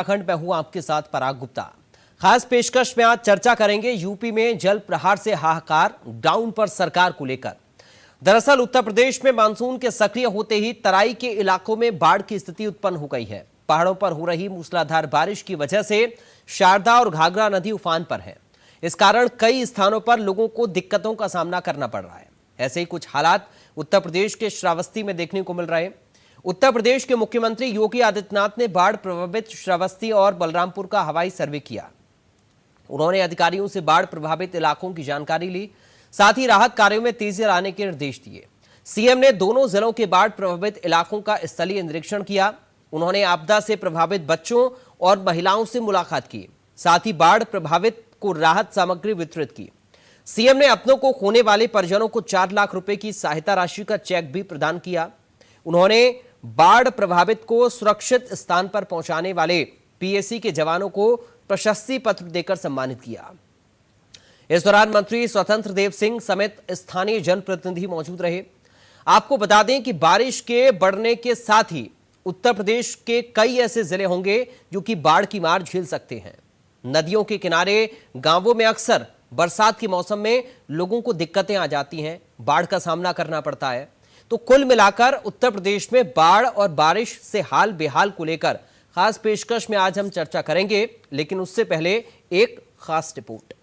उत्तराखंड में हूं आपके साथ पराग गुप्ता। खास पेशकश में आज चर्चा करेंगे यूपी में जल प्रहार से हाहाकार, डाउन पर सरकार को लेकर। दरअसल उत्तर प्रदेश में मानसून के सक्रिय होते ही तराई के इलाकों में बाढ़ की स्थिति उत्पन्न हो गई है। पहाड़ों पर हो रही मूसलाधार बारिश की वजह से शारदा और घाघरा नदी उफान पर है। इस कारण कई स्थानों पर लोगों को दिक्कतों का सामना करना पड़ रहा है। ऐसे ही कुछ हालात उत्तर प्रदेश के श्रावस्ती में देखने को मिल रहे हैं। उत्तर प्रदेश के मुख्यमंत्री योगी आदित्यनाथ ने बाढ़ प्रभावित श्रावस्ती और बलरामपुर का हवाई सर्वे किया। उन्होंने अधिकारियों से बाढ़ प्रभावित इलाकों की जानकारी ली, साथ ही राहत कार्यों में तेजी लाने के निर्देश दिए। सीएम ने दोनों जिलों के बाढ़ प्रभावित इलाकों का स्थलीय निरीक्षण किया। उन्होंने आपदा से प्रभावित बच्चों और महिलाओं से मुलाकात की, साथ ही बाढ़ प्रभावित को राहत सामग्री वितरित की। सीएम ने अपनों को खोने वाले परिजनों को 4 लाख रुपए की सहायता राशि का चेक भी प्रदान किया। उन्होंने बाढ़ प्रभावित को सुरक्षित स्थान पर पहुंचाने वाले पीएसी के जवानों को प्रशस्ति पत्र देकर सम्मानित किया। इस दौरान मंत्री स्वतंत्र देव सिंह समेत स्थानीय जनप्रतिनिधि मौजूद रहे। आपको बता दें कि बारिश के बढ़ने के साथ ही उत्तर प्रदेश के कई ऐसे जिले होंगे जो कि बाढ़ की मार झेल सकते हैं। नदियों के किनारे गांवों में अक्सर बरसात के मौसम में लोगों को दिक्कतें आ जाती हैं, बाढ़ का सामना करना पड़ता है। तो कुल मिलाकर उत्तर प्रदेश में बाढ़ और बारिश से हाल बेहाल को लेकर खास पेशकश में आज हम चर्चा करेंगे, लेकिन उससे पहले एक खास रिपोर्ट।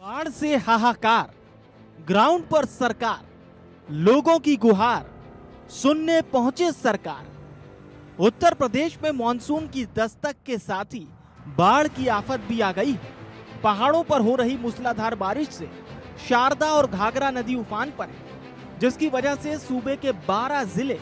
बाढ़ से हाहाकार, ग्राउंड पर सरकार, लोगों की गुहार सुनने पहुंचे सरकार। उत्तर प्रदेश में मानसून की दस्तक के साथ ही बाढ़ की आफत भी आ गई है। पहाड़ों पर हो रही मूसलाधार बारिश से शारदा और घाघरा नदी उफान पर है, जिसकी वजह से सूबे के 12 जिले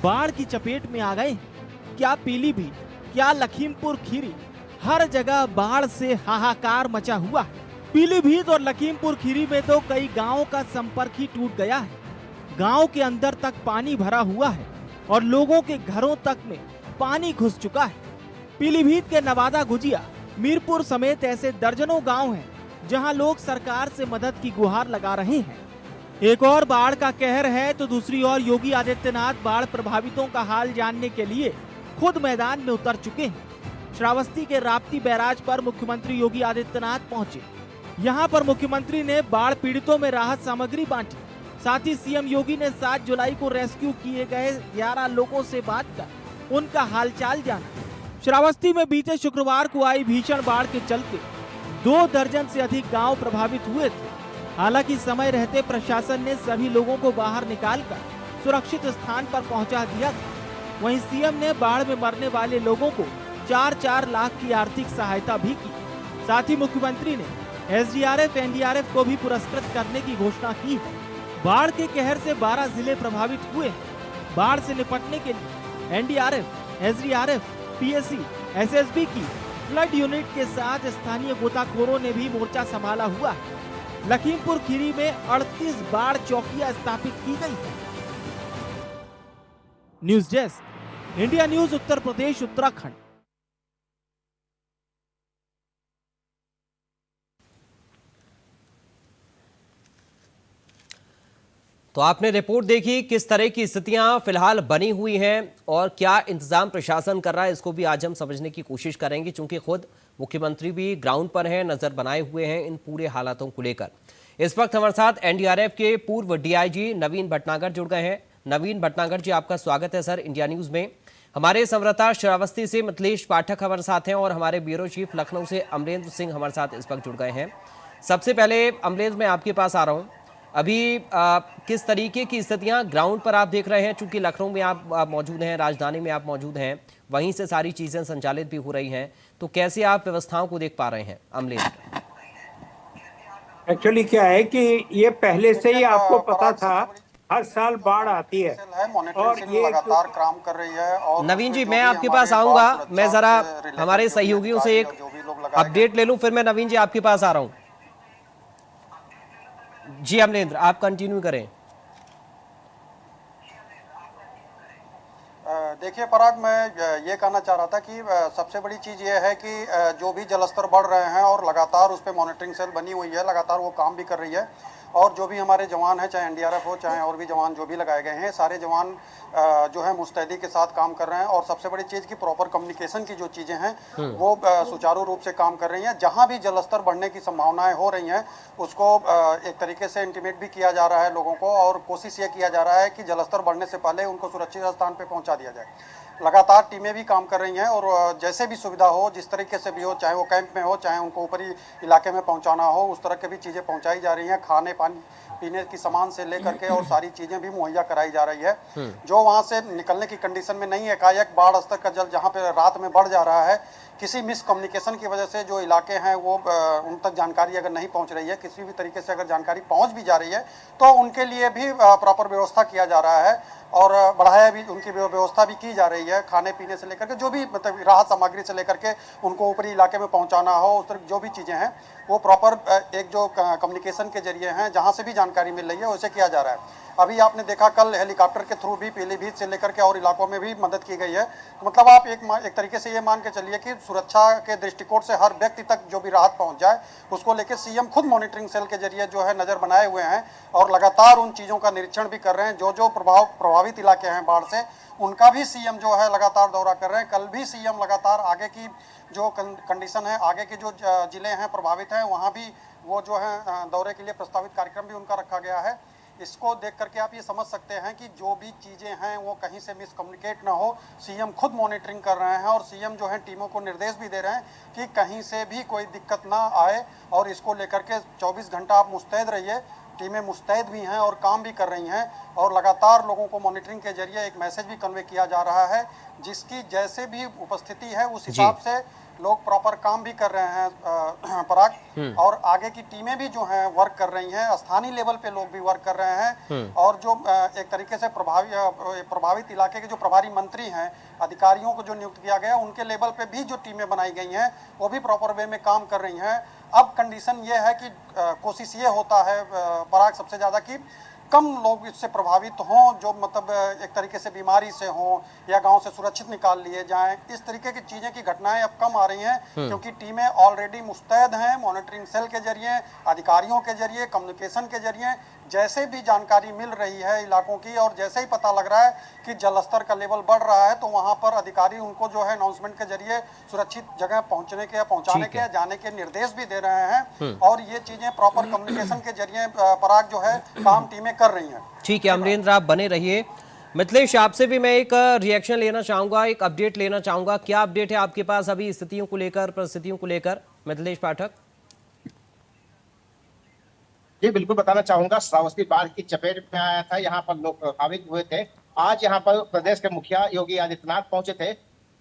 बाढ़ की चपेट में आ गए हैं। क्या पीलीभीत, क्या लखीमपुर खीरी, हर जगह बाढ़ से हाहाकार मचा हुआ है। पीलीभीत और लखीमपुर खीरी में तो कई गांवों का संपर्क ही टूट गया है। गांव के अंदर तक पानी भरा हुआ है और लोगों के घरों तक में पानी घुस चुका है। पीलीभीत के नवादा, गुजिया, मीरपुर समेत ऐसे दर्जनों गांव हैं जहां लोग सरकार से मदद की गुहार लगा रहे हैं। एक और बाढ़ का कहर है तो दूसरी ओर योगी आदित्यनाथ बाढ़ प्रभावितों का हाल जानने के लिए खुद मैदान में उतर चुके हैं। श्रावस्ती के राप्ती बैराज पर मुख्यमंत्री योगी आदित्यनाथ पहुंचे। यहां पर मुख्यमंत्री ने बाढ़ पीड़ितों में राहत सामग्री बांटी। साथ ही सीएम योगी ने 7 जुलाई को रेस्क्यू किए गए 11 लोगों से बात कर उनका हालचाल जाना। श्रावस्ती में बीते शुक्रवार को आई भीषण बाढ़ के चलते 2 दर्जन से अधिक गांव प्रभावित हुए थे। हालांकि समय रहते प्रशासन ने सभी लोगों को बाहर निकालकर सुरक्षित स्थान पर पहुंचा दिया था। वहीं सीएम ने बाढ़ में मरने वाले लोगों को 4-4 लाख की आर्थिक सहायता भी की। साथ ही मुख्यमंत्री ने एसडीआरएफ, एनडीआरएफ को भी पुरस्कृत करने की घोषणा की है। बाढ़ के कहर से 12 जिले प्रभावित हुए हैं। बाढ़ से निपटने के लिए एनडीआरएफ, एसडीआरएफ, पीएसी, एसएसबी की फ्लड यूनिट के साथ स्थानीय गोताखोरों ने भी मोर्चा संभाला हुआ है। लखीमपुर खीरी में 38 बाढ़ चौकियां स्थापित की गई है। News desk, India news, Uttar Pradesh, Uttarakhand. तो आपने रिपोर्ट देखी, किस तरह की स्थितियां फिलहाल बनी हुई हैं और क्या इंतजाम प्रशासन कर रहा है, इसको भी आज हम समझने की कोशिश करेंगे, क्योंकि खुद मुख्यमंत्री भी ग्राउंड पर हैं, नजर बनाए हुए हैं इन पूरे हालातों को लेकर। इस वक्त हमारे साथ एनडीआरएफ के पूर्व डीआईजी नवीन भटनागर जुड़ गए हैं। नवीन भटनागर जी, आपका स्वागत है सर इंडिया न्यूज में। हमारे संवाददाता श्रावस्ती से मिथिलेश पाठक हमारे साथ हैं और हमारे ब्यूरो चीफ लखनऊ से अमरेंद्र सिंह हमारे साथ इस वक्त जुड़ गए हैं। सबसे पहले अमरेंद्र, मैं आपके पास आ रहा हूँ। अभी किस तरीके की स्थितियां ग्राउंड पर आप देख रहे हैं? चूंकि लखनऊ में आप मौजूद हैं, राजधानी में आप मौजूद हैं, वहीं से सारी चीजें संचालित भी हो रही हैं, तो कैसे आप व्यवस्थाओं को देख पा रहे हैं अमरेंद्र? एक्चुअली क्या है कि ये पहले से ही आपको पता था, हर साल बाढ़ आती है और ये लगातार काम कर रही है। और नवीन जी, मैं आपके पास आऊंगा, मैं जरा हमारे सहयोगियों से एक अपडेट ले लूं, फिर मैं नवीन जी आपके पास आ रहा हूं। जी अमरेंद्र, आप कंटिन्यू करें। देखिए पराग, मैं ये कहना चाह रहा था कि सबसे बड़ी चीज़ ये है कि जो भी जलस्तर बढ़ रहे हैं और लगातार उस पर मॉनिटरिंग सेल बनी हुई है, लगातार वो काम भी कर रही है। और जो भी हमारे जवान हैं, चाहे एनडीआरएफ हो, चाहे और भी जवान जो भी लगाए गए हैं, सारे जवान जो है मुस्तैदी के साथ काम कर रहे हैं। और सबसे बड़ी चीज़ की प्रॉपर कम्युनिकेशन की जो चीज़ें हैं वो सुचारू रूप से काम कर रही हैं। जहाँ भी जलस्तर बढ़ने की संभावनाएं हो रही हैं उसको एक तरीके से इंटीमेट भी किया जा रहा है लोगों को, और कोशिश ये किया जा रहा है कि जलस्तर बढ़ने से पहले उनको सुरक्षित स्थान पर पहुँचा दिया जाए। लगातार टीमें भी काम कर रही हैं और जैसे भी सुविधा हो, जिस तरीके से भी हो, चाहे वो कैंप में हो, चाहे उनको ऊपरी इलाके में पहुंचाना हो, उस तरह की भी चीज़ें पहुंचाई जा रही हैं। खाने पानी पीने की सामान से लेकर के और सारी चीज़ें भी मुहैया कराई जा रही है। जो वहां से निकलने की कंडीशन में नहीं है, एकाएक बाढ़ स्तर का जल जहां पे रात में बढ़ जा रहा है, किसी मिसकम्युनिकेशन की वजह से जो इलाके हैं वो उन तक जानकारी अगर नहीं पहुंच रही है, किसी भी तरीके से अगर जानकारी पहुंच भी जा रही है तो उनके लिए भी प्रॉपर व्यवस्था किया जा रहा है और बढ़ाया भी, उनकी व्यवस्था भी की जा रही है। खाने पीने से लेकर के जो भी मतलब राहत सामग्री से लेकर के उनको ऊपरी इलाके में पहुंचाना हो, उस तरह जो भी चीज़ें हैं वो प्रॉपर एक जो कम्युनिकेशन के जरिए हैं, जहां से भी जानकारी मिल रही है वैसे किया जा रहा है। अभी आपने देखा कल हेलीकॉप्टर के थ्रू भी पीलीभीत से लेकर के और इलाकों में भी मदद की गई है। तो मतलब आप एक तरीके से ये मान के चलिए कि सुरक्षा के दृष्टिकोण से हर व्यक्ति तक जो भी राहत पहुंच जाए उसको लेकर सीएम खुद मॉनिटरिंग सेल के जरिए जो है नज़र बनाए हुए हैं और लगातार उन चीज़ों का निरीक्षण भी कर रहे हैं। जो जो प्रभावित इलाके हैं बाढ़ से, उनका भी सीएम जो है लगातार दौरा कर रहे हैं। कल भी सीएम लगातार आगे की जो कंडीशन है, आगे के जो जिले हैं प्रभावित हैं, वहाँ भी वो जो है दौरे के लिए प्रस्तावित कार्यक्रम भी उनका रखा गया है। इसको देख करके आप ये समझ सकते हैं कि जो भी चीज़ें हैं वो कहीं से मिसकम्युनिकेट ना हो। सीएम खुद मॉनिटरिंग कर रहे हैं और सीएम जो है टीमों को निर्देश भी दे रहे हैं कि कहीं से भी कोई दिक्कत ना आए और इसको लेकर के 24 घंटा आप मुस्तैद रहिए। टीमें मुस्तैद भी हैं और काम भी कर रही हैं और लगातार लोगों को मॉनिटरिंग के जरिए एक मैसेज भी कन्वे किया जा रहा है, जिसकी जैसे भी उपस्थिति है उस हिसाब से लोग प्रॉपर काम भी कर रहे हैं पराग। और आगे की टीमें भी जो हैं वर्क कर रही हैं, स्थानीय लेवल पे लोग भी वर्क कर रहे हैं और जो एक तरीके से प्रभावित इलाके के जो प्रभारी मंत्री हैं, अधिकारियों को जो नियुक्त किया गया, उनके लेवल पे भी जो टीमें बनाई गई हैं वो भी प्रॉपर वे में काम कर रही हैं। अब कंडीशन ये है कि कोशिश ये होता है पराग सबसे ज़्यादा कि कम लोग इससे प्रभावित हों, जो मतलब एक तरीके से बीमारी से हों या गांव से सुरक्षित निकाल लिए जाएं। इस तरीके की चीज़ें की घटनाएं अब कम आ रही हैं क्योंकि टीमें ऑलरेडी मुस्तैद हैं। मॉनिटरिंग सेल के जरिए, अधिकारियों के जरिए, कम्युनिकेशन के जरिए जैसे भी जानकारी मिल रही है इलाकों की और जैसे ही पता लग रहा है कि जलस्तर का लेवल बढ़ रहा है तो वहां पर अधिकारी उनको जो है अनाउंसमेंट के जरिए सुरक्षित जगह पहुंचने के या पहुंचाने के, जाने के निर्देश भी दे रहे हैं और ये चीजें प्रॉपर कम्युनिकेशन के जरिए पराग जो है काम टीमें कर रही हैं। ठीक है अमरेंद्र, आप बने रहिए। मिथिलेश, आपसे भी मैं एक रिएक्शन लेना चाहूंगा, एक अपडेट लेना चाहूंगा। क्या अपडेट है आपके पास अभी स्थितियों को लेकर, परिस्थितियों को लेकर, मिथिलेश पाठक? जी बिल्कुल बताना चाहूंगा। श्रावस्ती बाढ़ की चपेट में आया था, यहाँ पर लोग प्रभावित हुए थे। आज यहाँ पर प्रदेश के मुखिया योगी आदित्यनाथ पहुंचे थे।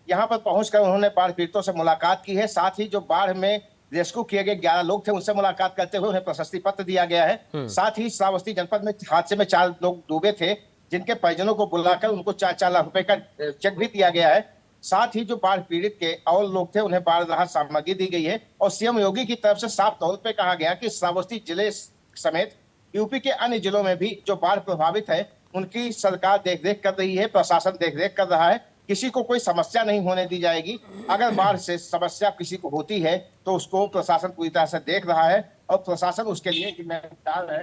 यहाँ पर पहुंचकर उन्होंने बाढ़ पीड़ितों से मुलाकात की है। साथ ही जो बाढ़ में रेस्क्यू किए गए 11 लोग थे उनसे मुलाकात करते हुए उन्हें प्रशस्ति पत्र दिया गया है। साथ ही श्रावस्ती जनपद में हादसे में 4 लोग डूबे थे, जिनके परिजनों को बुलाकर उनको 4-4 लाख रुपए का चेक भी दिया गया है। साथ ही जो बाढ़ पीड़ित के और लोग थे उन्हें बाढ़ राहत सामग्री दी गई है और सीएम योगी की तरफ से साफ तौर पर कहा गया कि श्रावस्ती जिले समेत यूपी के अन्य जिलों में भी जो बाढ़ प्रभावित है उनकी सरकार देखरेख कर रही है, प्रशासन देखरेख कर रहा है। किसी को कोई समस्या नहीं होने दी जाएगी। अगर बाढ़ से समस्या किसी को होती है तो उसको प्रशासन पूरी तरह से देख रहा है और प्रशासन उसके लिए जिम्मेदार है।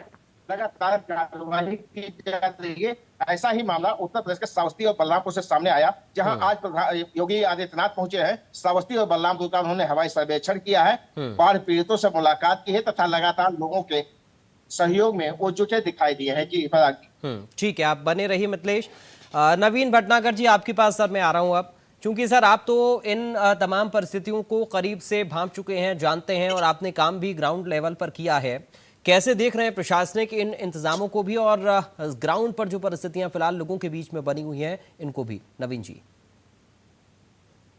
लगातार कार्रवाई की जा रही है। ऐसा ही मामला उत्तर प्रदेश के श्रावस्ती और बलरामपुर से सामने आया, जहां आज योगी आदित्यनाथ पहुंचे हैं। श्रावस्ती और बलरामपुर का उन्होंने हवाई सर्वेक्षण किया है, बाढ़ पीड़ितों से मुलाकात की है तथा लगातार लोगों के सहयोग में वो जुटे दिखाई दिए हैं। जी ठीक है, आप बने रहिए मिथिलेश। नवीन भटनागर जी, आपके पास सर मैं आ रहा हूं अब, क्योंकि सर आप तो इन तमाम परिस्थितियों को करीब से भांप चुके हैं, जानते हैं और आपने काम भी ग्राउंड लेवल पर किया है। कैसे देख रहे हैं प्रशासनिक इन इंतजामों को भी और ग्राउंड पर जो परिस्थितियां फिलहाल लोगों के बीच में बनी हुई हैं इनको भी? नवीन जी।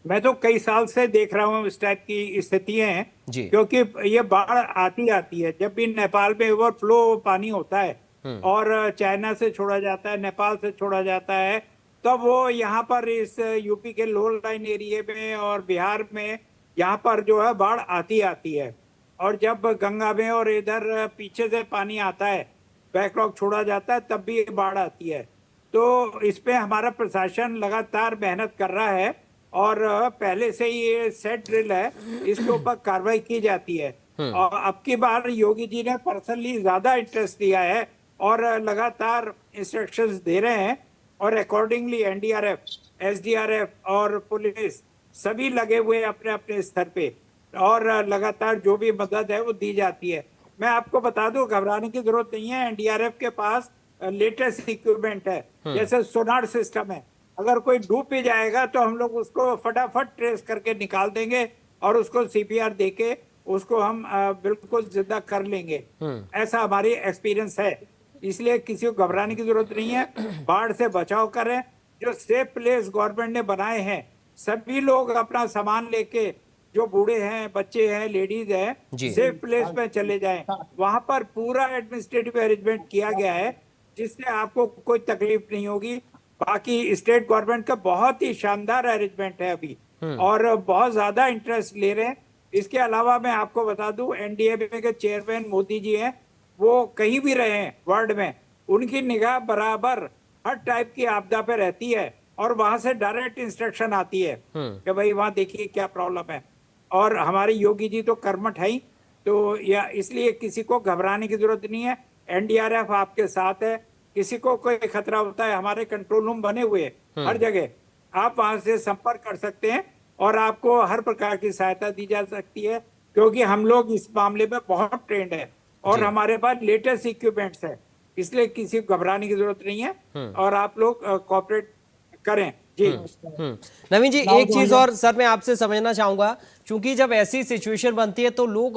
मैं तो कई साल से देख रहा हूँ इस टाइप की स्थितियां हैं, क्योंकि ये बाढ़ आती है। जब भी नेपाल में ओवरफ्लो पानी होता है और चाइना से छोड़ा जाता है, नेपाल से छोड़ा जाता है, तब वो यहाँ पर इस यूपी के लो लाइन एरिया में और बिहार में यहाँ पर जो है बाढ़ आती है। और जब गंगा में और इधर पीछे से पानी आता है, बैकलॉग छोड़ा जाता है, तब भी बाढ़ आती है। तो इस पे हमारा प्रशासन लगातार मेहनत कर रहा है और पहले से ही ये सेट ड्रिल है, इसके ऊपर कार्रवाई की जाती है। और अब की बार योगी जी ने पर्सनली ज्यादा इंटरेस्ट दिया है और लगातार इंस्ट्रक्शंस दे रहे हैं और अकॉर्डिंगली एनडीआरएफ, एसडीआरएफ और पुलिस सभी लगे हुए अपने अपने स्तर पे और लगातार जो भी मदद है वो दी जाती है। मैं आपको बता दूं, घबराने की जरूरत नहीं है। एनडीआरएफ के पास लेटेस्ट इक्विपमेंट है, जैसे सोनार सिस्टम है। अगर कोई डूब भी जाएगा तो हम लोग उसको फटाफट ट्रेस करके निकाल देंगे और उसको सीपीआर देके उसको हम बिल्कुल जिंदा कर लेंगे। ऐसा हमारी एक्सपीरियंस है, इसलिए किसी को घबराने की जरूरत नहीं है। बाढ़ से बचाव करें, जो सेफ प्लेस गवर्नमेंट ने बनाए हैं, सभी लोग अपना सामान लेके, जो बूढ़े हैं, बच्चे हैं, लेडीज हैं, सेफ प्लेस में चले जाएं। वहां पर पूरा एडमिनिस्ट्रेटिव अरेंजमेंट किया गया है जिससे आपको कोई तकलीफ नहीं होगी। बाकी स्टेट गवर्नमेंट का बहुत ही शानदार अरेंजमेंट है अभी और बहुत ज्यादा इंटरेस्ट ले रहे हैं। इसके अलावा मैं आपको बता दूं, एनडीएमए के चेयरमैन मोदी जी हैं, वो कहीं भी रहे हैं वर्ल्ड में, उनकी निगाह बराबर हर टाइप की आपदा पे रहती है और वहां से डायरेक्ट इंस्ट्रक्शन आती है कि भाई वहां देखिए क्या प्रॉब्लम है। और हमारे योगी जी तो कर्मठ है ही, तो या इसलिए किसी को घबराने की जरूरत नहीं है। एनडीआरएफ आपके साथ है, किसी को कोई खतरा होता है, हमारे कंट्रोल रूम बने हुए हर जगह, आप वहां से संपर्क कर सकते हैं और आपको हर प्रकार की सहायता दी जा सकती है, क्योंकि हम लोग इस मामले में बहुत ट्रेंड है और हमारे पास लेटेस्ट इक्विपमेंट्स है, इसलिए किसी को घबराने की जरूरत नहीं है और आप लोग कोऑपरेट करें। जी नवीन जी, एक चीज और सर मैं आपसे समझना चाहूंगा, क्योंकि जब ऐसी सिचुएशन बनती है तो लोग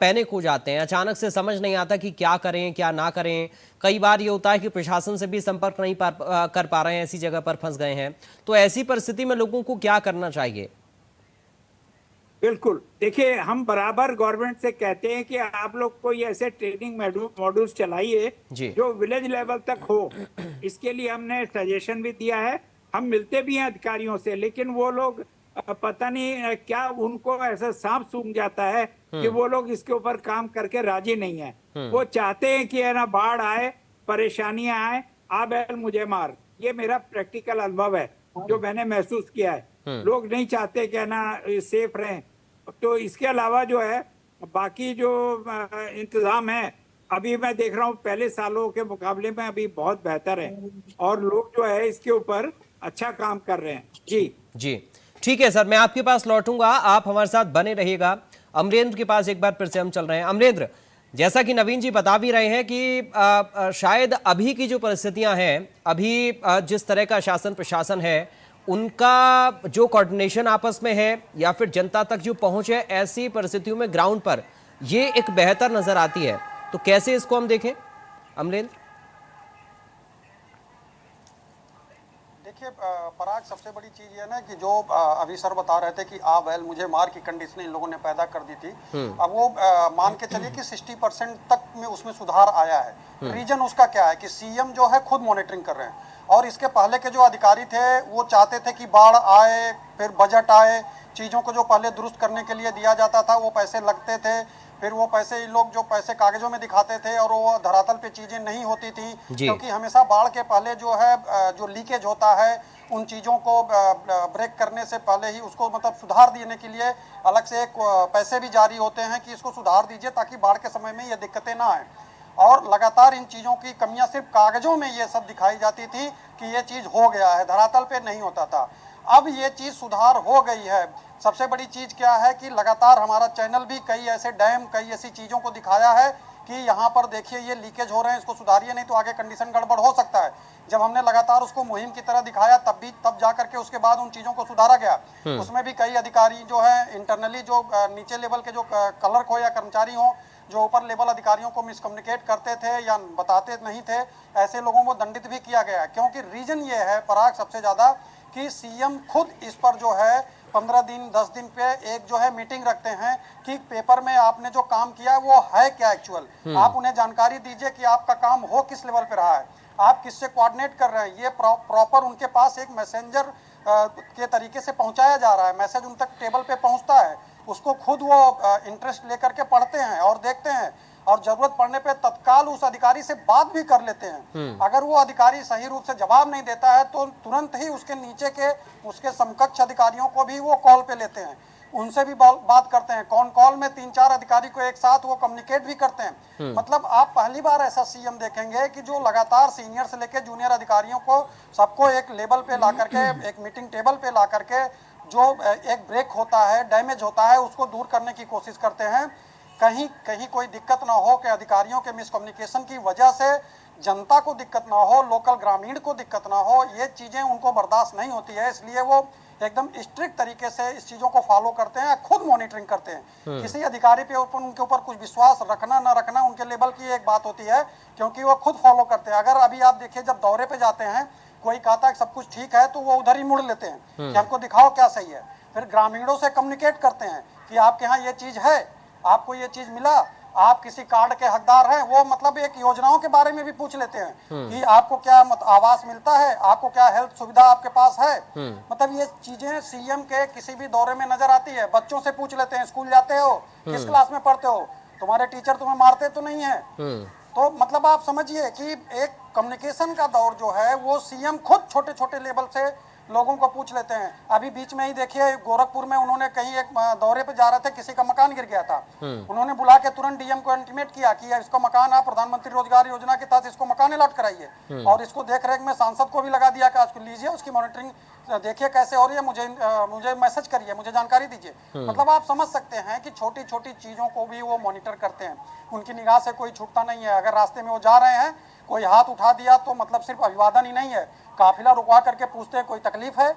पैनिक हो जाते हैं, अचानक से समझ नहीं आता कि क्या करें क्या ना करें। कई बार ये होता है कि प्रशासन से भी संपर्क नहीं कर पा रहे हैं, ऐसी जगह पर फंस गए हैं, तो ऐसी परिस्थिति में लोगों को क्या करना चाहिए? बिल्कुल, देखिए हम बराबर गवर्नमेंट से कहते हैं कि आप लोग कोई ऐसे ट्रेनिंग मॉड्यूल्स चलाइए जो विलेज लेवल तक हो। इसके लिए हमने सजेशन भी दिया है, हम मिलते भी हैं अधिकारियों से, लेकिन वो लोग पता नहीं क्या उनको ऐसा सांप सूंघ जाता है कि वो लोग इसके ऊपर काम करके राजी नहीं है। वो चाहते हैं कि है ना बाढ़ आए, परेशानियां आए, आ बैल मुझे मार। ये मेरा प्रैक्टिकल अनुभव है जो मैंने महसूस किया है। लोग नहीं चाहते कि है ना सेफ रहें। तो इसके अलावा जो है बाकी जो इंतजाम है, अभी मैं देख रहा हूँ पहले सालों के मुकाबले में अभी बहुत बेहतर है और लोग जो है इसके ऊपर अच्छा काम कर रहे हैं। जी ठीक है सर, मैं आपके पास लौटूंगा, आप हमारे साथ बने रहिएगा। अमरेंद्र के पास एक बार फिर से हम चल रहे हैं। अमरेंद्र, जैसा कि नवीन जी बता भी रहे हैं कि शायद अभी की जो परिस्थितियां हैं, अभी जिस तरह का शासन प्रशासन है, उनका जो कोऑर्डिनेशन आपस में है या फिर जनता तक जो पहुंच है, ऐसी परिस्थितियों में ग्राउंड पर ये एक बेहतर नजर आती है। तो कैसे इसको हम देखें अमरेंद्र? देखिए पराग, सबसे बड़ी चीज ये ना कि जो अभी सर बता रहे थे कि आ बैल मुझे मार की कंडीशन इन लोगों ने पैदा कर दी थी, अब वो मान के चलिए कि 60% तक में उसमें सुधार आया है। रीजन उसका क्या है कि सीएम जो है खुद मॉनिटरिंग कर रहे हैं और इसके पहले के जो अधिकारी थे वो चाहते थे कि बाढ़ आए, फिर बजट आए, चीज़ों को जो पहले दुरुस्त करने के लिए दिया जाता था वो पैसे लगते थे, फिर वो पैसे इन लोग जो पैसे कागजों में दिखाते थे और वो धरातल पे चीजें नहीं होती थी, क्योंकि हमेशा बाढ़ के पहले जो है जो लीकेज होता है उन चीज़ों को ब्रेक करने से पहले ही उसको मतलब सुधार देने के लिए अलग से एक पैसे भी जारी होते हैं कि इसको सुधार दीजिए ताकि बाढ़ के समय में ये दिक्कतें ना आए। और लगातार इन चीज़ों की कमियां सिर्फ कागजों में ये सब दिखाई जाती थी कि ये चीज़ हो गया है, धरातल पे नहीं होता था। अब ये चीज़ सुधार हो गई है। सबसे बड़ी चीज़ क्या है कि लगातार हमारा चैनल भी कई ऐसे डैम, कई ऐसी चीज़ों को दिखाया है कि यहाँ पर देखिए ये लीकेज हो रहे हैं, इसको सुधारिए नहीं तो आगे कंडीशन गड़बड़ हो सकता है। जब हमने लगातार उसको मुहिम की तरह दिखाया तब जा करके उसके बाद उन चीज़ों को सुधारा गया। उसमें भी कई अधिकारी जो है इंटरनली जो नीचे लेवल के जो क्लर्क हो या कर्मचारी हो जो ऊपर लेवल अधिकारियों को मिसकम्युनिकेट करते थे या बताते नहीं थे, ऐसे लोगों को दंडित भी किया गया। क्योंकि रीजन ये है पराग सबसे ज़्यादा कि सीएम खुद इस पर जो है 15 दिन 10 दिन पे एक जो है मीटिंग रखते हैं कि पेपर में आपने जो काम किया वो है क्या एक्चुअल, आप उन्हें जानकारी दीजिए कि आपका काम हो किस लेवल पे रहा है, आप किससे कोऑर्डिनेट कर रहे हैं। ये प्रॉपर उनके पास एक मैसेंजर के तरीके से पहुंचाया जा रहा है, मैसेज उन तक टेबल पे पहुंचता है, उसको खुद वो इंटरेस्ट लेकर के पढ़ते हैं और देखते हैं और जरूरत पड़ने पे तत्काल उस अधिकारी से बात भी कर लेते हैं। अगर वो अधिकारी सही रूप से जवाब नहीं देता है तो तुरंत ही उसके नीचे के उसके समकक्ष अधिकारियों को भी वो कॉल पे लेते हैं। उनसे भी बात करते हैं, कॉन कॉल में 3-4 अधिकारी को एक साथ वो कम्युनिकेट भी करते हैं। मतलब आप पहली बार ऐसा सीएम देखेंगे कि जो लगातार सीनियर से लेकर जूनियर अधिकारियों को सबको एक लेवल पे ला करके, एक मीटिंग टेबल पे ला करके जो एक ब्रेक होता है, डैमेज होता है, उसको दूर करने की कोशिश करते हैं। कहीं कहीं कोई दिक्कत ना हो कि अधिकारियों के मिसकम्युनिकेशन की वजह से जनता को दिक्कत ना हो, लोकल ग्रामीण को दिक्कत ना हो, ये चीज़ें उनको बर्दाश्त नहीं होती है। इसलिए वो एकदम स्ट्रिक्ट तरीके से इस चीज़ों को फॉलो करते हैं, खुद मॉनिटरिंग करते हैं। किसी अधिकारी पे उनके ऊपर कुछ विश्वास रखना ना रखना उनके लेवल की एक बात होती है, क्योंकि वो खुद फॉलो करते हैं। अगर अभी आप देखिए, जब दौरे पे जाते हैं, कोई कहता है सब कुछ ठीक है तो वो उधर ही मुड़ लेते हैं कि हमको दिखाओ क्या सही है। फिर ग्रामीणों से कम्युनिकेट करते हैं कि आपके यहाँ ये चीज़ है, आपको ये चीज़ मिला, आप किसी कार्ड के हकदार हैं। वो मतलब एक योजनाओं के बारे में भी पूछ लेते हैं कि आपको क्या आवास मिलता है, आपको क्या हेल्थ सुविधा आपके पास है। मतलब ये चीजें सीएम के किसी भी दौरे में नजर आती है। बच्चों से पूछ लेते हैं, स्कूल जाते हो, किस क्लास में पढ़ते हो, तुम्हारे टीचर तुम्हें मारते तो नहीं है। तो मतलब आप समझिए कि एक कम्युनिकेशन का दौर जो है वो सीएम खुद छोटे छोटे लेवल से लोगों को पूछ लेते हैं। अभी बीच में ही देखिए, गोरखपुर में उन्होंने कहीं एक दौरे पे जा रहे थे, किसी का मकान गिर गया था। उन्होंने बुला के तुरंत डीएम को इंटीमेट किया कि इसका मकान, आप प्रधानमंत्री रोजगार योजना के तहत इसको मकान अलॉट कराइए, और इसको देख रेख में सांसद को भी लगा दिया कि आज लीजिए, उसकी मॉनिटरिंग देखिए कैसे हो रही है, मुझे मैसेज करिए, मुझे जानकारी दीजिए। मतलब आप समझ सकते हैं कि छोटी छोटी चीजों को भी वो मॉनिटर करते हैं। उनकी निगाह से कोई छूटता नहीं है। अगर रास्ते में वो जा रहे हैं, कोई हाथ उठा दिया तो मतलब सिर्फ अभिवादन ही नहीं है, काफिला रुकवा करके पूछते हैं कोई तकलीफ है,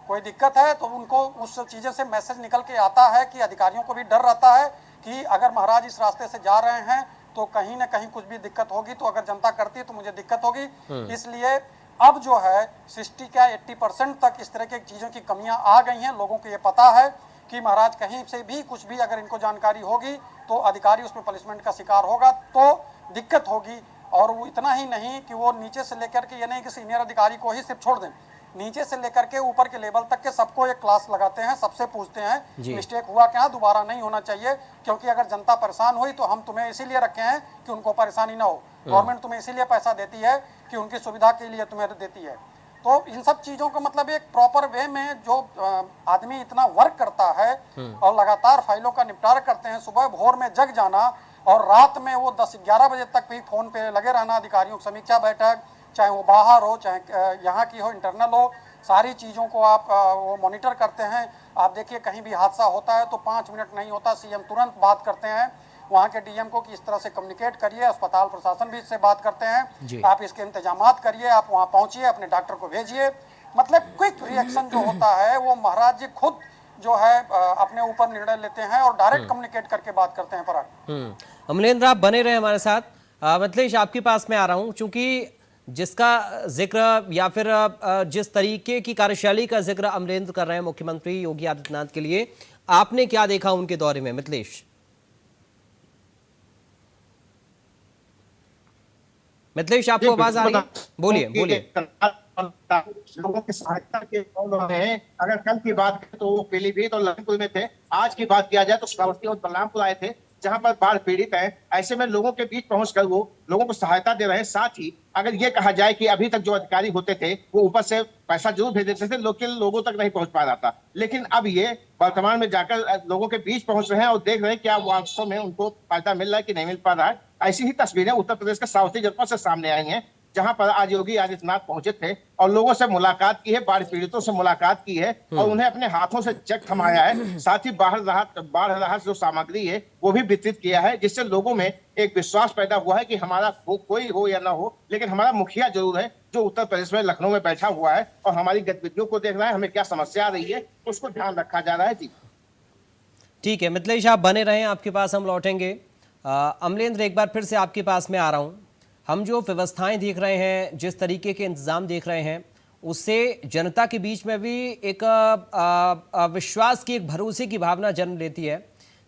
कोई दिक्कत है, तो उनको उस चीज़ें से मैसेज निकल के आता है कि अधिकारियों को भी डर रहता है कि अगर महाराज इस रास्ते से जा रहे हैं तो कहीं ना कहीं कुछ भी दिक्कत होगी, तो अगर जनता करती है तो मुझे दिक्कत होगी। इसलिए अब जो है 60 क्या 80% तक इस तरह की चीज़ों की कमियां आ गई हैं। लोगों को ये पता है कि महाराज कहीं से भी कुछ भी अगर इनको जानकारी होगी तो अधिकारी उसमें पनिशमेंट का शिकार होगा तो दिक्कत होगी। और वो इतना ही नहीं कि वो नीचे से लेकर के, ये नहीं कि सीनियर अधिकारी को ही सिर्फ छोड़ दें, नीचे से लेकर के ऊपर के लेवल तक के सबको एक क्लास लगाते हैं, सबसे पूछते हैं मिस्टेक हुआ क्या, दोबारा नहीं होना चाहिए। क्योंकि अगर जनता परेशान हुई तो हम तुम्हें इसीलिए रखे हैं कि उनको परेशानी ना हो। गवर्नमेंट तुम्हें इसीलिए पैसा देती है कि उनकी सुविधा के लिए तुम्हें देती है। तो इन सब चीज़ों का मतलब एक प्रॉपर वे में जो आदमी इतना वर्क करता है और लगातार फाइलों का निपटारा करते हैं, सुबह भोर में जग जाना और रात में वो 10-11 बजे तक भी फोन पे लगे रहना, अधिकारियों की समीक्षा बैठक, चाहे वो बाहर हो चाहे यहाँ की हो, इंटरनल हो, सारी चीज़ों को आप वो मॉनिटर करते हैं। आप देखिए, कहीं भी हादसा होता है तो 5 मिनट नहीं होता, सीएम तुरंत बात करते हैं वहाँ के डीएम को कि इस तरह से कम्युनिकेट करिए, अस्पताल प्रशासन भी इससे बात करते हैं, आप इसके इंतजामात करिए, आप वहाँ पहुँचिए, अपने डॉक्टर को भेजिए। मतलब क्विक रिएक्शन जो होता है वो महाराज जी खुद जो है अपने ऊपर निर्णय लेते हैं और डायरेक्ट कम्युनिकेट करके बात करते हैं। पराग अमलेंद्र, आप बने रहे हमारे साथ। मतलब आपके पास मैं आ रहा हूं, चूंकि जिसका जिक्र या फिर जिस तरीके की कार्यशैली का जिक्र अमलेंद्र कर रहे हैं मुख्यमंत्री योगी आदित्यनाथ के लिए, आपने क्या देखा उनके दौरे में? मिथिलेश आपको आवाज आ रही है? बोलिए बोलिए। लोगों की सहायता के हैं। अगर कल की बात करें तो वो पीलीभीत और लखनपुर में थे। आज की बात किया जाए तो श्रावस्ती और बलरामपुर आए थे, जहां पर बाढ़ पीड़ित है। ऐसे में लोगों के बीच पहुंचकर वो लोगों को सहायता दे रहे हैं। साथ ही अगर ये कहा जाए कि अभी तक जो अधिकारी होते थे वो ऊपर से पैसा जरूर भेज देते थे, लोगों तक नहीं पहुंच पा रहा था, लेकिन अब ये वर्तमान में जाकर लोगों के बीच पहुंच रहे हैं और देख रहे हैं क्या वास्तव में उनको फायदा मिल रहा है कि नहीं मिल पा रहा है। ऐसी ही तस्वीरें उत्तर प्रदेश के श्रावस्ती जनपद से सामने आई हैं, जहां पर आज योगी आदित्यनाथ पहुंचे थे और लोगों से मुलाकात की है, बाढ़ पीड़ितों से मुलाकात की है और उन्हें अपने हाथों से चेक थमाया है। साथ ही बाढ़ राहत जो सामग्री है वो भी वितरित किया है, जिससे लोगों में एक विश्वास पैदा हुआ है कि हमारा कोई हो या ना हो, लेकिन हमारा मुखिया जरूर है जो उत्तर प्रदेश में लखनऊ में बैठा हुआ है और हमारी गतिविधियों को देख रहा है, हमें क्या समस्या आ रही है उसको ध्यान रखा जा रहा है। जी ठीक है मिथिलेश, आप बने रहें, आपके पास हम लौटेंगे। अमलेंद्र, एक बार फिर से आपके पास में आ रहा हूं। हम जो व्यवस्थाएं देख रहे हैं, जिस तरीके के इंतजाम देख रहे हैं, उससे जनता के बीच में भी एक विश्वास की, एक भरोसे की भावना जन्म लेती है।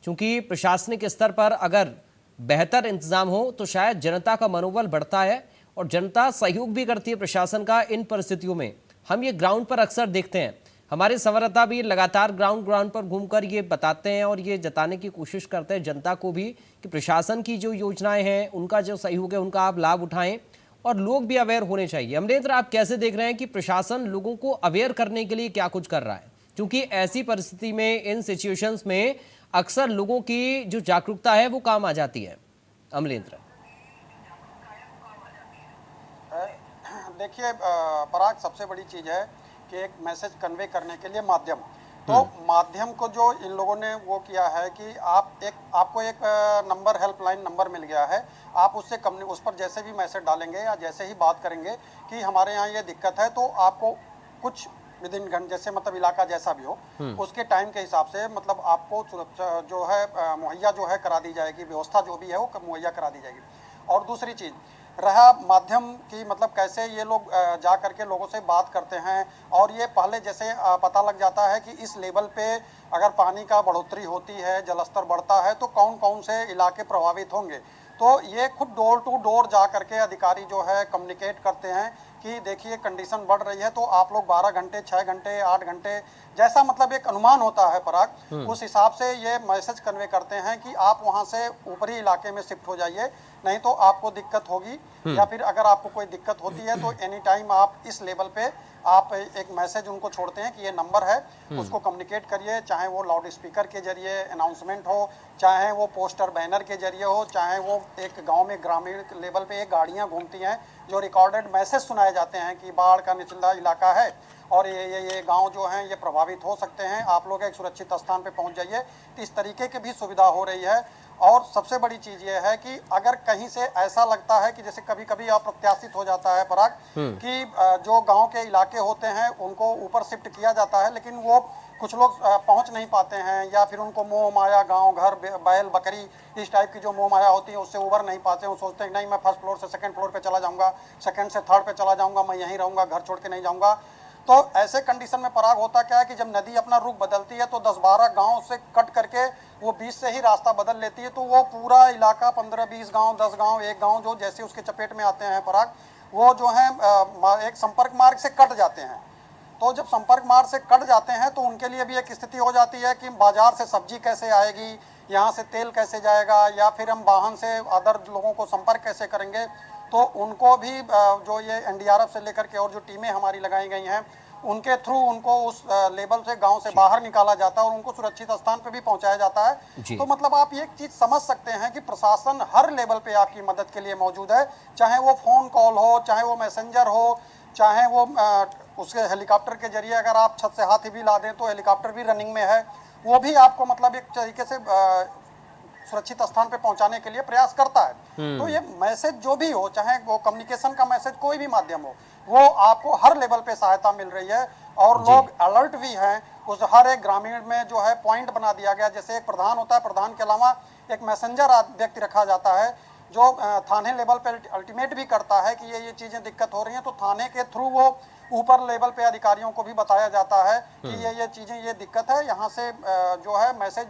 क्योंकि प्रशासनिक स्तर पर अगर बेहतर इंतजाम हो तो शायद जनता का मनोबल बढ़ता है और जनता सहयोग भी करती है प्रशासन का। इन परिस्थितियों में हम ये ग्राउंड पर अक्सर देखते हैं, हमारे संवाददाता भी लगातार ग्राउंड पर घूमकर ये बताते हैं और ये जताने की कोशिश करते हैं जनता को भी कि प्रशासन की जो योजनाएं हैं, उनका जो सहयोग है, उनका आप लाभ उठाएं और लोग भी अवेयर होने चाहिए। अमरेंद्र, आप कैसे देख रहे हैं कि प्रशासन लोगों को अवेयर करने के लिए क्या कुछ कर रहा है? क्योंकि ऐसी परिस्थिति में, इन सिचुएशंस में अक्सर लोगों की जो जागरूकता है वो काम आ जाती है। अमलेंद्र, देखिए पराग, सबसे बड़ी चीज है कि एक मैसेज कन्वे करने के लिए माध्यम, तो माध्यम को जो इन लोगों ने वो किया है कि आपको एक नंबर, हेल्पलाइन नंबर मिल गया है, आप उससे उस पर जैसे भी मैसेज डालेंगे या जैसे ही बात करेंगे कि हमारे यहाँ ये दिक्कत है, तो आपको कुछ विद इन घंटे, जैसे मतलब इलाका जैसा भी हो उसके टाइम के हिसाब से मतलब आपको सुरक्षा जो है मुहैया जो है करा दी जाएगी, व्यवस्था जो भी है वो मुहैया करा दी जाएगी। और दूसरी चीज़ रहा माध्यम की, मतलब कैसे ये लोग जा करके लोगों से बात करते हैं, और ये पहले जैसे पता लग जाता है कि इस लेवल पे अगर पानी का बढ़ोतरी होती है, जलस्तर बढ़ता है, तो कौन कौन से इलाके प्रभावित होंगे। तो ये खुद डोर टू डोर जा करके अधिकारी जो है कम्युनिकेट करते हैं कि देखिए कंडीशन बढ़ रही है, तो आप लोग 12 घंटे, 6 घंटे, 8 घंटे, जैसा मतलब एक अनुमान होता है पराग, उस हिसाब से ये मैसेज कन्वे करते हैं कि आप वहां से ऊपरी इलाके में शिफ्ट हो जाइए, नहीं तो आपको दिक्कत होगी। या फिर अगर आपको कोई दिक्कत होती है तो एनी टाइम आप इस लेवल पे आप एक मैसेज उनको छोड़ते हैं कि ये नंबर है, उसको कम्युनिकेट करिए, चाहे वो लाउड स्पीकर के जरिए अनाउंसमेंट हो, चाहे वो पोस्टर बैनर के जरिए हो, चाहे वो एक गांव में ग्रामीण लेवल पे एक गाड़ियां घूमती हैं जो रिकॉर्डेड मैसेज सुनाए जाते हैं कि बाढ़ का निचला इलाका है और ये गांव जो हैं ये प्रभावित हो सकते हैं, आप लोग एक सुरक्षित स्थान पे पहुंच जाइए। तो इस तरीके की भी सुविधा हो रही है। और सबसे बड़ी चीज ये है कि अगर कहीं से ऐसा लगता है कि जैसे कभी कभी अप्रत्याशित हो जाता है पराग कि जो गांव के इलाके होते हैं उनको ऊपर शिफ्ट किया जाता है, लेकिन वो कुछ लोग पहुंच नहीं पाते हैं, या फिर उनको मोह माया, गांव घर, बैल बकरी, इस टाइप की जो मोह माया होती है उससे उबर नहीं पाते हैं। वो सोचते हैं नहीं, मैं फर्स्ट फ्लोर से सेकंड फ्लोर पे चला जाऊंगा, सेकंड से थर्ड पे चला जाऊंगा, मैं यहीं रहूंगा, घर छोड़ के नहीं जाऊंगा। तो ऐसे कंडीशन में पराग होता क्या है कि जब नदी अपना रुख बदलती है तो 10-12 गांव से कट करके वो बीच से ही रास्ता बदल लेती है, तो वो पूरा इलाका 15-20 गांव, 10 गांव, एक गांव जो जैसे उसके चपेट में आते हैं पराग, वो जो है एक संपर्क मार्ग से कट जाते हैं। तो जब संपर्क मार्ग से कट जाते हैं तो उनके लिए भी एक स्थिति हो जाती है कि बाजार से सब्जी कैसे आएगी, यहाँ से तेल कैसे जाएगा, या फिर हम वाहन से अदर लोगों को संपर्क कैसे करेंगे। तो उनको भी जो ये एनडीआरएफ से लेकर के और जो टीमें हमारी लगाई गई हैं उनके थ्रू उनको उस लेवल से, गांव से बाहर निकाला जाता है और उनको सुरक्षित स्थान पे भी पहुंचाया जाता है। तो मतलब आप एक चीज समझ सकते हैं कि प्रशासन हर लेवल पे आपकी मदद के लिए मौजूद है, चाहे वो फोन कॉल हो, चाहे वो मैसेंजर हो, चाहे वो उसके हेलीकॉप्टर के जरिए अगर आप छत से हाथी भी ला दें तो हेलीकॉप्टर भी रनिंग में है, वो भी आपको मतलब एक तरीके से सुरक्षित स्थान पे पहुंचाने के लिए प्रयास करता है। तो ये मैसेज जो भी हो, चाहे वो कम्युनिकेशन का मैसेज कोई भी माध्यम हो, वो आपको हर लेवल पे सहायता मिल रही है। और लोग अलर्ट भी हैं, उस हर एक ग्रामीण में जो है पॉइंट बना दिया गया, जैसे एक प्रधान होता है, प्रधान के अलावा एक मैसेंजर व्यक्ति रखा जाता है जो थाने लेवल पे अल्टीमेट भी करता है कि ये चीजें दिक्कत हो रही हैं, तो थाने के थ्रू वो ऊपर लेवल पे अधिकारियों को भी बताया जाता है कि ये चीजें, ये दिक्कत है, यहाँ से जो है मैसेज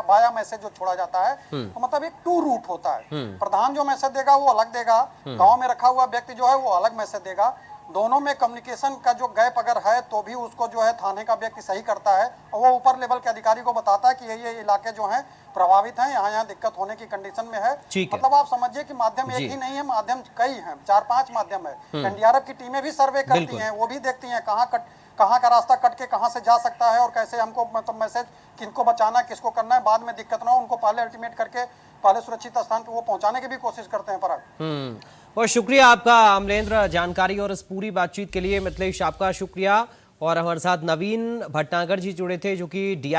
बाया मैसेज जो छोड़ा जाता है, तो मतलब एक टू रूट होता है। प्रधान जो मैसेज देगा वो अलग देगा, गांव में रखा हुआ व्यक्ति जो है वो अलग मैसेज देगा। दोनों में कम्युनिकेशन का जो गैप अगर है तो भी उसको जो है थाने का व्यक्ति सही करता है और वो ऊपर लेवल के अधिकारी को बताता है कि ये इलाके जो हैं प्रभावित हैं, यहाँ दिक्कत होने की कंडीशन में है। मतलब आप समझिए कि माध्यम एक ही नहीं है, माध्यम कई हैं, 4-5 माध्यम है। एनडीआरएफ की टीमें भी सर्वे करती हैं, वो भी देखती हैं कहाँ का रास्ता कट के कहाँ से जा सकता है और कैसे हमको मतलब मैसेज किनको बचाना, किसको करना है, बाद में दिक्कत ना हो, उनको पहले अल्टीमेट करके पहले सुरक्षित स्थान पे वो पहुंचाने की भी कोशिश करते हैं। पराग, बहुत शुक्रिया आपका अमलेंद्र, जानकारी और इस पूरी बातचीत के लिए। मिथिलेश, आपका शुक्रिया। और हमारे साथ नवीन भटनागर जी जुड़े थे जो कि DI